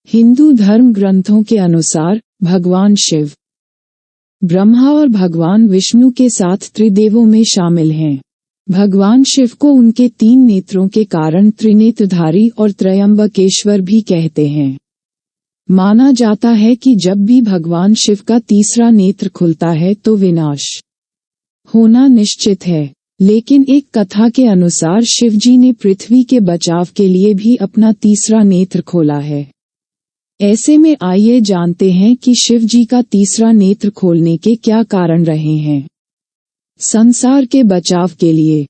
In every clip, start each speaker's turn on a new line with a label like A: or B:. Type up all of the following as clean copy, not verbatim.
A: हिंदू धर्म ग्रंथों के अनुसार भगवान शिव ब्रह्मा और भगवान विष्णु के साथ त्रिदेवों में शामिल हैं। भगवान शिव को उनके 3 नेत्रों के कारण त्रिनेत्रधारी और त्रयंबकेश्वर भी कहते हैं। माना जाता है कि जब भी भगवान शिव का तीसरा नेत्र खुलता है तो विनाश होना निश्चित है। लेकिन एक कथा के अनुसार शिवजी ने पृथ्वी के बचाव के लिए भी अपना तीसरा नेत्र खोला है। ऐसे में आइए जानते हैं कि शिवजी का तीसरा नेत्र खोलने के क्या कारण रहे हैं। संसार के बचाव के लिए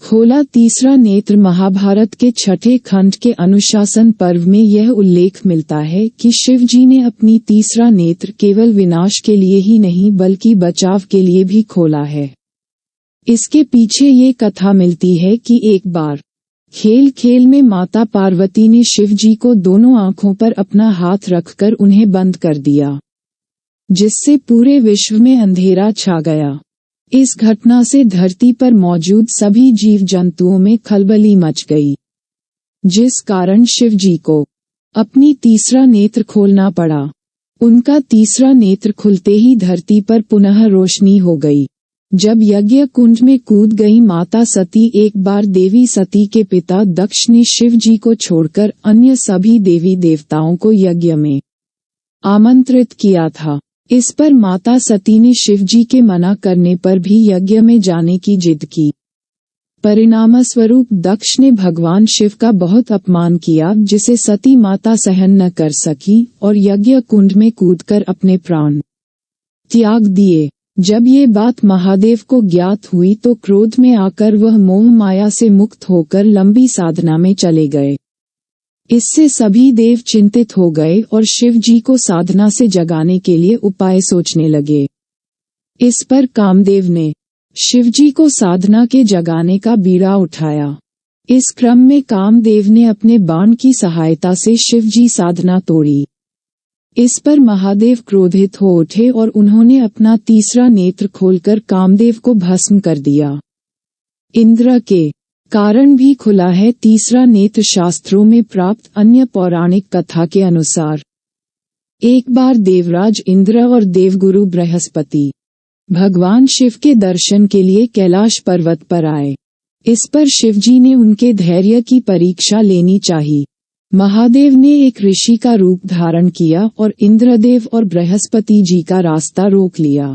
A: खोला तीसरा नेत्र। महाभारत के 6ठे खंड के अनुशासन पर्व में यह उल्लेख मिलता है कि शिवजी ने अपनी तीसरा नेत्र केवल विनाश के लिए ही नहीं बल्कि बचाव के लिए भी खोला है। इसके पीछे ये कथा मिलती है कि एक बार खेल खेल में माता पार्वती ने शिवजी को दोनों आंखों पर अपना हाथ रखकर उन्हें बंद कर दिया, जिससे पूरे विश्व में अंधेरा छा गया। इस घटना से धरती पर मौजूद सभी जीव जंतुओं में खलबली मच गई, जिस कारण शिवजी को अपनी तीसरा नेत्र खोलना पड़ा। उनका तीसरा नेत्र खुलते ही धरती पर पुनः रोशनी हो गई। जब यज्ञ कुंड में कूद गई माता सती, एक बार देवी सती के पिता दक्ष ने शिवजी को छोड़कर अन्य सभी देवी देवताओं को यज्ञ में आमंत्रित किया था। इस पर माता सती ने शिवजी के मना करने पर भी यज्ञ में जाने की जिद की। परिणामस्वरूप दक्ष ने भगवान शिव का बहुत अपमान किया, जिसे सती माता सहन न कर सकी और यज्ञ कुंड में कूदकर अपने प्राण त्याग दिए। जब ये बात महादेव को ज्ञात हुई तो क्रोध में आकर वह मोह माया से मुक्त होकर लंबी साधना में चले गए। इससे सभी देव चिंतित हो गए और शिवजी को साधना से जगाने के लिए उपाय सोचने लगे। इस पर कामदेव ने शिवजी को साधना के जगाने का बीड़ा उठाया। इस क्रम में कामदेव ने अपने बाण की सहायता से शिवजी साधना तोड़ी। इस पर महादेव क्रोधित हो उठे और उन्होंने अपना तीसरा नेत्र खोलकर कामदेव को भस्म कर दिया। इंद्र के कारण भी खुला है तीसरा नेत्र। शास्त्रों में प्राप्त अन्य पौराणिक कथा के अनुसार एक बार देवराज इंद्र और देवगुरु बृहस्पति भगवान शिव के दर्शन के लिए कैलाश पर्वत पर आए। इस पर शिवजी ने उनके धैर्य की परीक्षा लेनी चाहिए। महादेव ने एक ऋषि का रूप धारण किया और इंद्रदेव और बृहस्पति जी का रास्ता रोक लिया।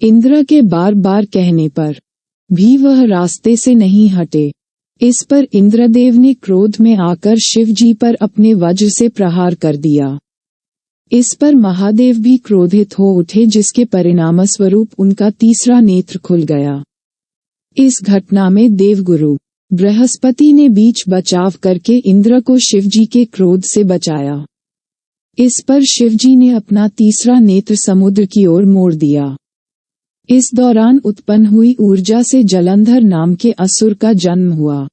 A: इंद्र के बार बार कहने पर भी वह रास्ते से नहीं हटे। इस पर इंद्रदेव ने क्रोध में आकर शिव जी पर अपने वज्र से प्रहार कर दिया। इस पर महादेव भी क्रोधित हो उठे, जिसके परिणामस्वरूप उनका तीसरा नेत्र खुल गया। इस घटना में देवगुरु बृहस्पति ने बीच बचाव करके इंद्र को शिवजी के क्रोध से बचाया। इस पर शिवजी ने अपना तीसरा नेत्र समुद्र की ओर मोड़ दिया। इस दौरान उत्पन्न हुई ऊर्जा से जलंधर नाम के असुर का जन्म हुआ।